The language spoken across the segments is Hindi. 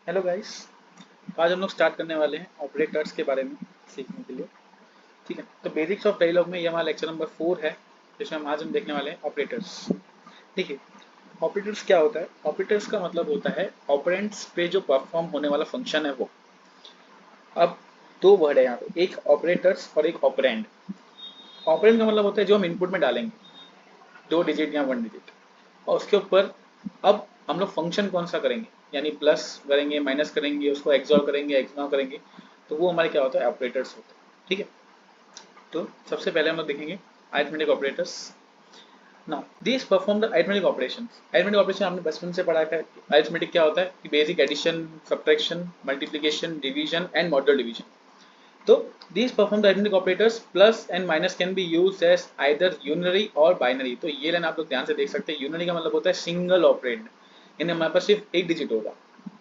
Hello guys. आज हम लोग स्टार्ट करने वाले हैं ऑपरेटर्स के बारे में सीखने के लिए। ठीक है, तो बेसिक्स ऑफ डायलॉग में ये हमारा लेक्चर नंबर 4 है, जिसमें हम देखने वाले हैं ऑपरेटर्स। देखिए, ऑपरेटर्स क्या होता है? ऑपरेटर्स का मतलब होता है ऑपरेंड्स पे जो परफॉर्म होने वाला फंक्शन है वो। अब दो वर्ड है यहाँ पे, एक ऑपरेटर्स और एक ऑपरेंड। ऑपरेंड का मतलब होता है जो हम इनपुट में डालेंगे, 2 डिजिट या 1 डिजिट, और उसके ऊपर अब हम लोग फंक्शन कौन सा करेंगे, यानी प्लस करेंगे, माइनस करेंगे, उसको एक्सॉर करेंगे, एक्सनॉर करेंगे, तो वो हमारे क्या होता है? ऑपरेटर्स होते हैं। ठीक है, तो सबसे पहले हम लोग देखेंगे arithmetic operators. Now this perform the arithmetic operations. Arithmetic operation आपने बचपन से पढ़ा है। अरिथमेटिक क्या होता है कि basic addition, subtraction, multiplication, division and modular division. तो these perform the arithmetic operators plus and minus can be used as either unary और बाइनरी। तो ये लाइन आप लोग ध्यान से देख सकते हैं। यूनरी का मतलब होता है सिंगल ऑपरेंड, यानी हमारे पास सिर्फ एक डिजिट होगा।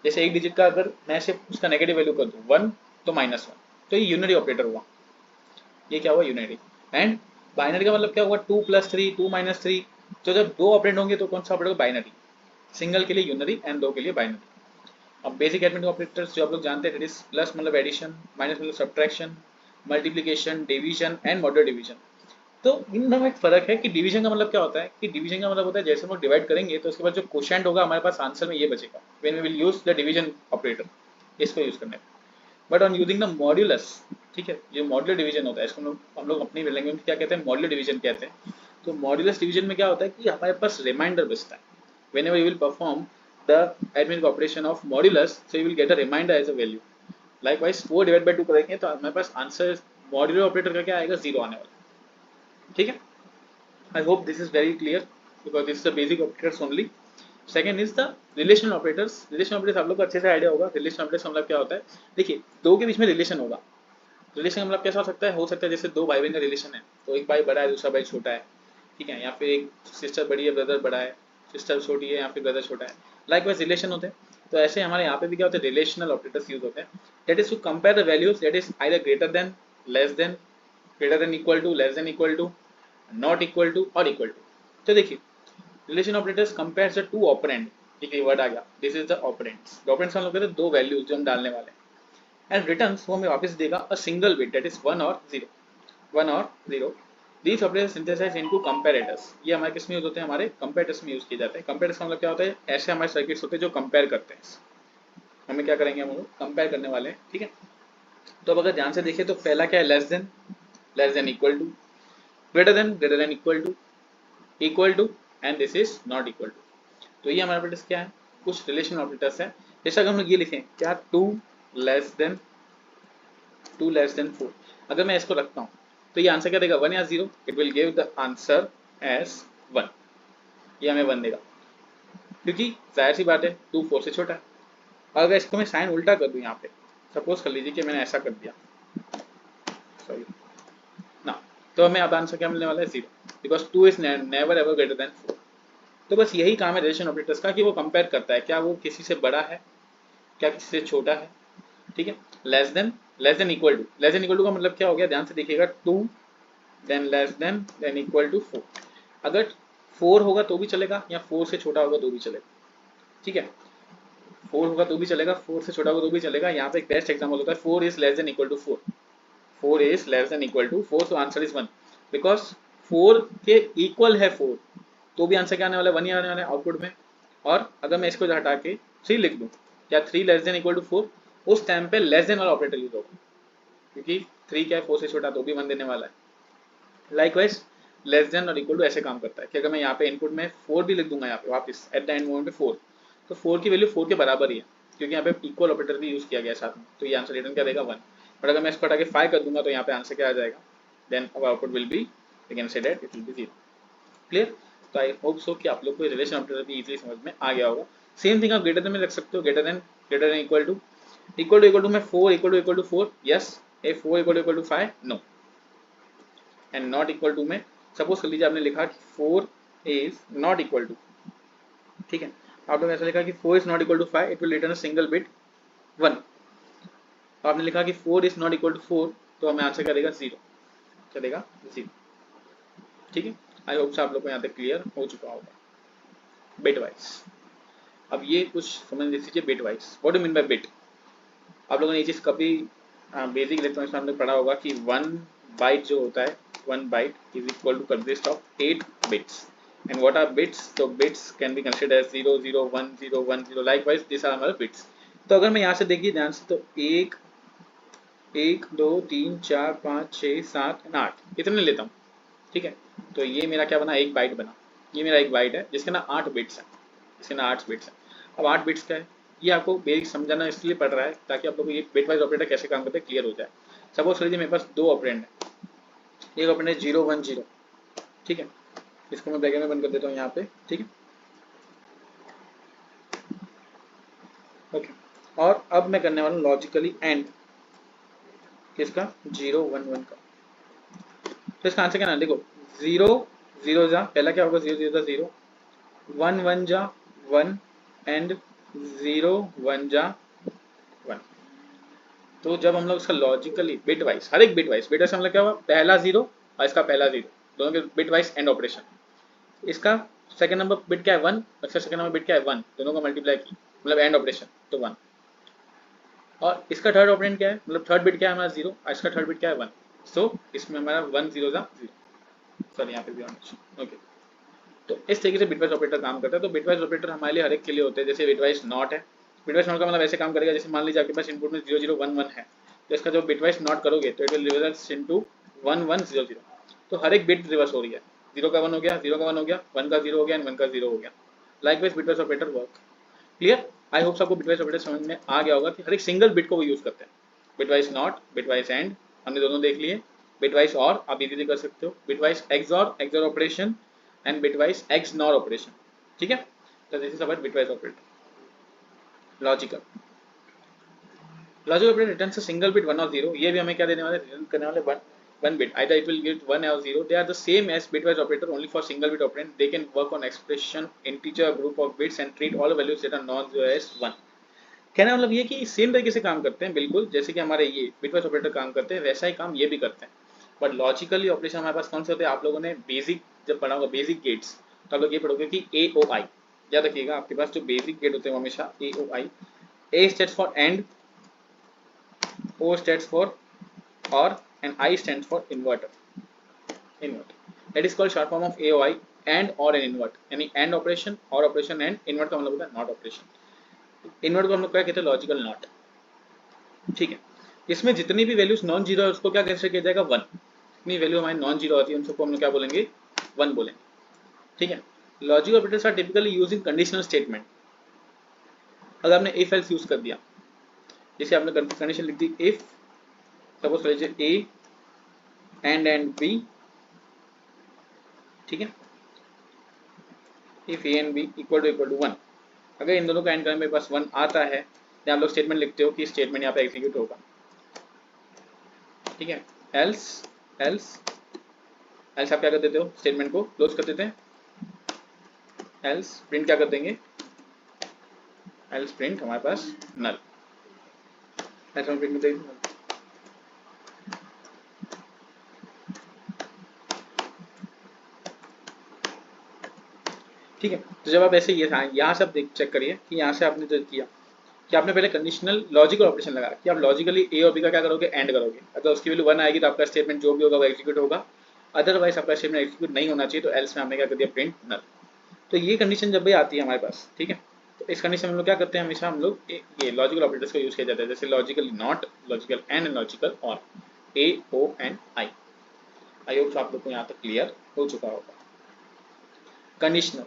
जैसे एक डिजिट का अगर मैं सिर्फ उसका नेगेटिव वैल्यू कर दूं 1 तो -1, तो ये यूनरी ऑपरेटर हुआ। ये क्या हुआ? यूनरी। एंड बाइनरी का मतलब क्या हुआ? 2 + 3, 2 - 3। तो जब दो ऑपरेंड होंगे तो कौन सा ऑपरेटर? बाइनरी। सिंगल के लिए यूनरी एंड दो के लिए बाइनरी। अब बेसिक अरिथमेटिक ऑपरेटर्स जो आप लोग जानते हैं, दैट इज प्लस मतलब एडिशन, माइनस मतलब subtraction, multiplication, division and modular division. तो इनमें एक फर्क है कि डिवीजन का मतलब क्या होता है कि डिवीजन का मतलब होता है जैसे हम लोग डिवाइड करेंगे तो उसके बाद जो क्वोशिएंट होगा हमारे पास आंसर में ये बचेगा when we will use the division operator, इसको यूज करने में। But on using the modulus, ठीक है, जो मॉड्यूलर डिवीजन होता है इसको हम लोग अपनी लैंग्वेज में क्या कहते हैं? मॉड्यूलर डिवीजन कहते हैं। तो मॉड्यूलस डिवीजन में क्या होता है कि हमारे पास रिमाइंडर बचता है। whenever you will perform the arithmetic operation of modulus, so you will get a reminder as a value. Likewise 4 divide by 2 करेंगे तो हमारे पास आंसर मॉड्यूलर ऑपरेटर का क्या आएगा? 0 आने वाला। ठीक है, I hope this is very clear because this is the basic operators only. Second is the relational operators. Relation operators आप लोग को अच्छे से आइडिया होगा। रिलेशन ऑपरेटर्स मतलब क्या होता है? देखिए, दो के बीच में रिलेशन होगा। रिलेशन मतलब कैसा हो सकता है? जैसे दो भाई बहन का रिलेशन है, तो एक भाई बड़ा है, दूसरा भाई छोटा है। ठीक है, या फिर एक सिस्टर बड़ी है, ब्रदर बड़ा है, सिस्टर छोटी है, या फिर ब्रदर छोटा है। लाइकवाइज रिलेशन होते हैं। तो ऐसे हमारे यहाँ पे भी क्या होते हैं? रिलेशनल ऑपरेटर्स यूज होते हैं। That is to compare the values, that is either greater than, less than, greater than equal to, less than equal to, not equal to और इक्वल टू। तो देखिए, relation operators compares the two operand. ठीक है, वर्ड आ गया, this is the operands. Operands हम लोग कहते हैं दो वैल्यूज जो हम डालने वाले हैं। एंड रिटर्न्स वो हमें वापस देगा अ सिंगल बिट, दैट इज 1 और 0, 1 और 0। These operators synthesize into comparators। ये हमारे किस में यूज होते हैं? हमारे कंपेरेटर्स में यूज किए जाते हैं। कंपेरेटर्स का मतलब क्या होता है? ऐसे हमारे सर्किट्स होते हैं जो कंपेयर करते हैं। हमें क्या करेंगे? हम लोग कंपेयर करने वाले हैं। ठीक है, तो अब अगर ध्यान से देखें तो पहला क्या है? Less than equal to, greater than equal to and this is not equal to. तो ये हमारे ऑपरेटर्स क्या है? कुछ रिलेशन ऑपरेटर्स है। जैसे अगर हम लोग ये लिखें क्या, लेस देन 2 <4। अगर मैं इसको रखता हूँ तो ये आंसर क्या देगा? 1 या 0? It will give the answer as 1। ये हमें 1 देगा, क्योंकि जाहिर सी बात है 2 4 से छोटा है। अगर इसको मैं साइन उल्टा कर दूं यहाँ पे, सपोज कर लीजिए कि मैंने ऐसा कर दिया, सॉरी ना, तो हमें अब आंसर क्या मिलने वाला है? 0, because 2 is never ever greater than 4। तो बस यही काम है रिलेशन ऑपरेटर्स का कि वो कंपेयर करता है क्या वो किसी से बड़ा है, क्या किसी से छोटा है। ठीक है, less than equal to. Less than equal to का मतलब क्या हो गया? ध्यान से देखिएगा, 2 then less than equal to 4। अगर 4 होगा तो भी चलेगा, या 4 से छोटा होगा तो भी चलेगा। ठीक है, 4 होगा तो भी चलेगा, 4 से छोटा होगा तो भी चलेगा। यहाँ पे एक बेस्ट एग्जाम्पल होता है 4 is less than equal to 4। 4 is less than equal to 4, तो आंसर इज 1, बिकॉज 4 के इक्वल है 4, तो भी आंसर क्या आने वाला है? 1 ही आने वाला है आउटपुट में। और अगर मैं इसको हटा के 3 लिख दूँ, क्या 3 लेस देन इक्वल टू 4? उस टाइम पे लेस देन वाला ऑपरेटर यूज होगा, क्योंकि 3 क्या है? 4 से छोटा, तो भी 1 देने वाला है। लाइकवाइज लेस देन और इक्वल टू ऐसे काम करता है कि अगर मैं यहाँ पे इनपुट में 4 भी लिख दूंगा यहाँ पे वापस एट द एंड मोमेंट पे 4, तो 4 की वैल्यू 4 के बराबर ही है, क्योंकि यहाँ पे इक्वल ऑपरेटर भी यूज किया गया साथ में। तो ये आंसर रिटर्न क्या देगा? 1। बट अगर मैं इसको हटा के 5 कर दूंगा तो यहाँ पे आंसर क्या आ जाएगा? Then our output will be, we can say that it will be 0। Clear? तो आई होप सो कि आप लोग को रिलेशन ऑपरेटर भी इजीली समझ में आ गया होगा। सेम थिंग आप ग्रेटर देन में रख सकते हो, ग्रेटर देन इक्वल टू में 4 equal to 4, yes. A 4 equal to 5, no. And not equal to में सपोज कर लीजिए आपने लिखा कि 4 इज नॉट इक्वल टू, ठीक है, आपने ऐसा लिखा कि 4 is not equal to 5, it will return a single bit 1। आपने लिखा कि 4 इज नॉट इक्वल टू 4, तो हमें आंसर क्या देगा? 0, क्या देगा? 0। ठीक है, आई होप आप लोग को यहाँ तक क्लियर हो चुका होगा बिट वाइज। अब ये कुछ समझ लीजिए bit wise. What do mean by bit? आप लोगों ने ये चीज़ कभी बेसिक इलेक्ट्रॉनिक्स में हमने पढ़ा होगा कि 1 बाइट जो होता है, 1 byte is equal to consist of 8 bits. And what are bits? तो bits can be considered as 0 0 1 0 1 0, likewise this are हमारे बिट्स। तो अगर मैं यहाँ से देखिए ध्यान से, तो 1 1 2 3 4 5 6 7 8 इतने लेता हूँ, ठीक है। तो ये मेरा क्या बना? 1 बाइट बना। ये मेरा 1 बाइट है जिसके ना 8 बिट्स है, इसके ना 8 बिट्स है। अब 8 बिट्स का है, ये आपको बेसिक समझाना इसलिए पड़ रहा है ताकि आप लोग को ये बिट वाइज ऑपरेटर कैसे काम करते हैं क्लियर हो जाए। सपोज कर लीजिए मेरे पास 2 ऑपरेंड है, एक ऑपरेंड है 0 1 0, ठीक है। इसको मैं ब्रैकेट में बंद कर देता हूँ यहाँ पे, ठीक है, ओके। और अब मैं करने वाला हूँ लॉजिकली एंड किसका? 0 1 1 का। तो इसका आंसर क्या ना, देखो 0 0 जा, पहला क्या होगा? 0 0 जा 0, 1 1 जा 1 एंड 0 1 जा 1। तो जब हम लोग इसका लॉजिकली बिट वाइज, हर एक बिट वाइज मतलब क्या हुआ? पहला 0 और इसका पहला 0, दोनों के बिट वाइज एंड ऑपरेशन। इसका सेकंड नंबर बिट क्या है? 1, इसका सेकंड नंबर बिट क्या है? 1, दोनों को मल्टीप्लाई की मतलब एंड ऑपरेशन, तो 1। और इसका थर्ड ऑपरेंड क्या है? मतलब थर्ड बिट क्या है हमारा? 0, और इसका थर्ड बिट क्या है? 1। सो इसमें हमारा 1 0 जा 0, सॉरी यहाँ पे भी ओके। तो इस तरीके से बिटवाइज ऑपरेटर काम करता है। तो बिटवाइज ऑपरेटर हमारे लिए हर एक के लिए होते हैं। जैसे बिटवाइज नॉट है, बिटवाइज नॉट का मतलब ऐसे काम करेगा जैसे मान लीजिए आपके पास इनपुट में 0 0 1 1 है, तो इसका जो बिटवाइज नॉट करोगे तो इट विल रिवर्स इनटू 1 1 0 0। तो हर एक बिट रिवर्स हो रही है, 0 का 1 हो गया, 0 का 1 हो गया, 1 का 0 हो गया एंड 1 का 0 हो गया। Likewise bitwise operator work. Clear? I hope सबको बिटवाइज ऑपरेटर समझ में आ गया होगा कि हर एक सिंगल बिट को वो यूज करते हैं। बिटवाइज नॉट, बिटवाइज एंड हमने दोनों देख लिए। बिटवाइज और आप इजीली कर सकते हो, bitwise XOR, XOR operation and bitwise XNOR operation, ठीक है। तो this is about bitwise operator. Logical logical operator returns a single bit 1 और 0। ये भी हमें क्या देने वाले? रिटर्न करने वाले 1 bit. either it will give 1 or 0, they are the same as bitwise operator only for single bit operand. They can work on expression integer group of bits and treat all values that are non-zero as 1। कहना मतलब ये कि सेम तरीके से काम करते हैं, बिल्कुल जैसे कि हमारे ये बिटवाइज ऑपरेटर काम करते हैं वैसा ही काम ये भी करते हैं। बट लॉजिकली ऑपरेशन हमारे पास कौन से होते हैं? आप लोगों ने बेसिक जब पढ़ा होगा, बेसिक गेट्स, तो आप लोग ये पढ़ोगे कि ए ओ आई। याद रखिएगा आपके पास जो बेसिक गेट होते हैं हमेशा A O I. A stands for AND, O stands for OR, and I stands for inverter. Invert that is called short form of A O I, AND OR and invert, यानी AND operation OR operation and invert का मतलब होता है नॉट ऑपरेशन। इन्वर्ट को हम लोग क्या कहते हैं? लॉजिकल नॉट, ठीक है। इसमें जितनी भी वैल्यूज नॉन जीरो है उसको क्या कैसे किया जाएगा? 1। जितनी वैल्यू हमारी नॉन जीरो होती है उन सबको हम लोग क्या बोलेंगे? 1 बोलेंगे, ठीक है। Logical operators are typically used in conditional statement. अगर आपने इफ एल्स यूज कर दिया, जैसे आपने कंडीशन लिख दी इफ, सपोज कर लीजिए ए एंड बी, ठीक है, if A and B equal to 1। अगर इन दोनों का एंड करने में बस 1 आता है तो आप लोग स्टेटमेंट लिखते हो कि स्टेटमेंट यहाँ पे एग्जीक्यूट होगा, ठीक है। एल्स एल्स एल्स आप क्या कर देते हो? स्टेटमेंट को क्लोज कर देते हैं। एल्स प्रिंट क्या कर देंगे? एल्स प्रिंट हमारे पास नल, ऐसा प्रिंट कर देंगे। ठीक है। तो जब आप ऐसे ये यहाँ से आप देख चेक करिए कि यहाँ से आपने जो किया कि आपने पहले कंडीशनल लॉजिकल ऑपरेशन लगा कि आप लॉजिकली ए और बी का क्या करोगे? एंड करोगे। अगर उसकी वैल्यू 1 आएगी तो आपका स्टेटमेंट जो भी होगा वो एग्जीक्यूट होगा, अदरवाइज आपका स्टेटमेंट एग्जीक्यूट नहीं होना चाहिए। तो एल्स में हमने क्या कर दिया? प्रिंट नल। तो ये कंडीशन जब भी आती है हमारे पास, ठीक है, तो इस कंडीशन में हम लोग क्या करते हैं? हमेशा हम लोग ये लॉजिकल ऑपरेटर्स को यूज किया जाता है, जैसे logical not, logical and, logical और, ए ओ एंड आई। आई होप आप लोग को यहाँ तक क्लियर हो चुका होगा। Conditional,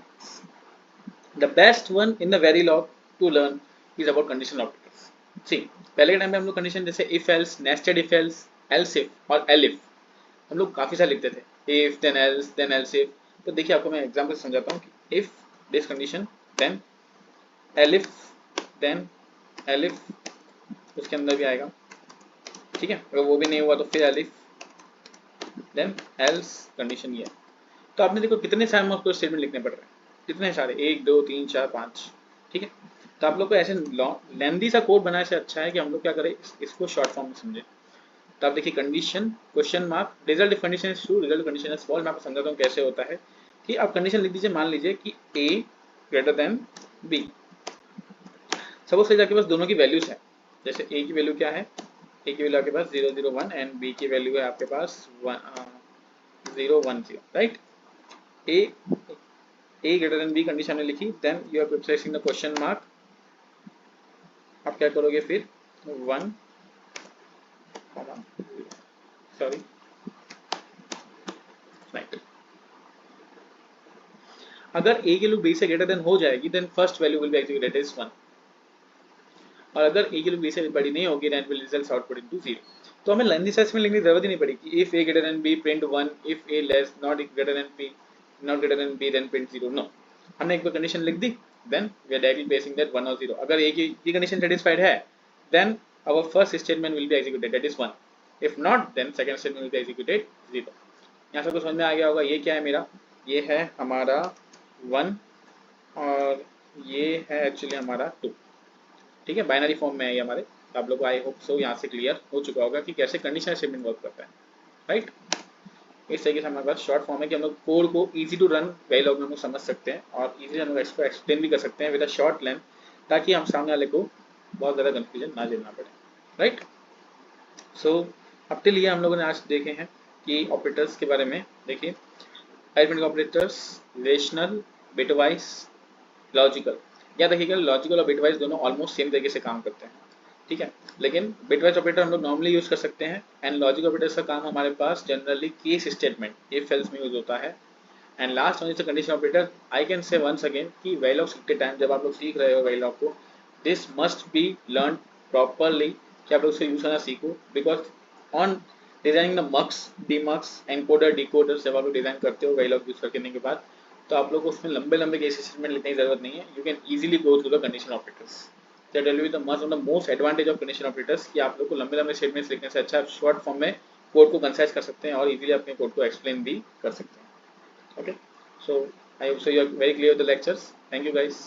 the best one in the Verilog to learn is about conditional operators. See, पहले के टाइम में हम लोग कंडीशन जैसे if else, nested if else, else if और elif हम लोग काफी सारे लिखते थे। if then else if। तो देखिए आपको मैं एग्जांपल समझाता हूँ कि if this condition then elif then elif उसके अंदर भी आएगा, ठीक है। अगर वो भी नहीं हुआ तो फिर elif then else कंडीशन ये है। तो आपने देखो कितने सारे आपको स्टेटमेंट लिखने पड़ रहे हैं, कितने सारे, 1 2 3 4 5, ठीक है। तो आप लोग को ऐसे लेंथी सा कोड बनाने से अच्छा है कि हम लोग क्या करें, इसको शॉर्ट फॉर्म में समझें। तो आप देखिए condition question mark result, if condition is true, result condition is false. मैं आपको समझाता हूँ कैसे होता है कि आप कंडीशन लिख दीजिए, मान लीजिए कि a greater than b, suppose से आपके पास दोनों की वैल्यूज है, जैसे ए की वैल्यू क्या है, ए की वैल्यू आपके पास 0 0 1 एंड बी की वैल्यू है आपके पास 0 1 0, right. A greater than B condition में लिखी, then you are placing the question mark. आप क्या करोगे फिर 1 सॉरी राइट। अगर ए की वैल्यू बी से ग्रेटर देन हो जाएगी then first value will be executed is 1, और अगर ए की वैल्यू बी से बड़ी नहीं होगी then will result output into 0। तो हमें लाइन सेंस में लिखने की जरूरत ही नहीं पड़ेगी, if A greater than B print 1, if A less not greater than B not greater than B then print 0। No, हमने एक बार कंडीशन लिख दी, then we are directly placing that 1 और 0। अगर ए की कंडीशन सेटिस्फाइड है then our first statement will be executed, that is 1। If not then second statement will be executed 0। यहाँ से कुछ समझ में आ गया होगा, ये क्या है मेरा, ये है हमारा 1 और ये है एक्चुअली हमारा 2, ठीक है, बाइनरी फॉर्म में है ये हमारे। तो आप लोग को आई होप सो यहाँ से क्लियर हो चुका होगा कि कैसे कंडीशनल स्टेटमेंट वर्क करता है, राइट। इस तरीके से हमारे पास शॉर्ट फॉर्म है कि हम लोग कोड को इजी टू रन वेरिलॉग में हम लोग समझ सकते हैं और इजीली हम लोग इसको एक्सप्लेन भी कर सकते हैं विद अ शॉर्ट लेंथ, ताकि हम सामने वाले को बहुत ज़्यादा कन्फ्यूजन ना झेलना पड़े, राइट। सो अब के लिए हम लोगों ने आज देखे हैं कि ऑपरेटर्स के बारे में। देखिए arithmetic operators, relational, bitwise, logical. या देखिएगा लॉजिकल और बिटवाइज दोनों ऑलमोस्ट सेम तरीके से काम करते हैं, ठीक है, लेकिन बिटवाइज ऑपरेटर हम लोग नॉर्मली यूज कर सकते हैं एंड लॉजिकल ऑपरेटर्स का काम हमारे पास generally case statement if else में यूज होता है। And last one is the condition operator. I can say once again कि वेरिलॉग सीखते टाइम जब आप लोग सीख रहे हो वेरिलॉग को, this must be learn properly, कि आप लोग उसे यूज करना सीखो, because on designing the mux, demux, encoder, decoder जब आप लोग डिजाइन करते हो वेरिलॉग यूज करने के बाद, तो आप लोग को उसमें लंबे लंबे केस स्टेटमेंट लिखने की जरूरत नहीं है। You can easily go through the condition operators. That will be the most advantage of condition operators, कि आप लोग को लंबे लंबे स्टेटमेंट्स लिखने से अच्छा शॉर्ट फॉर्म में कोड को कंसाइज कर सकते हैं और इजीली अपने कोड को एक्सप्लेन भी कर सकते हैं। Okay, so I hope so you are very clear with the lectures. Thank you guys.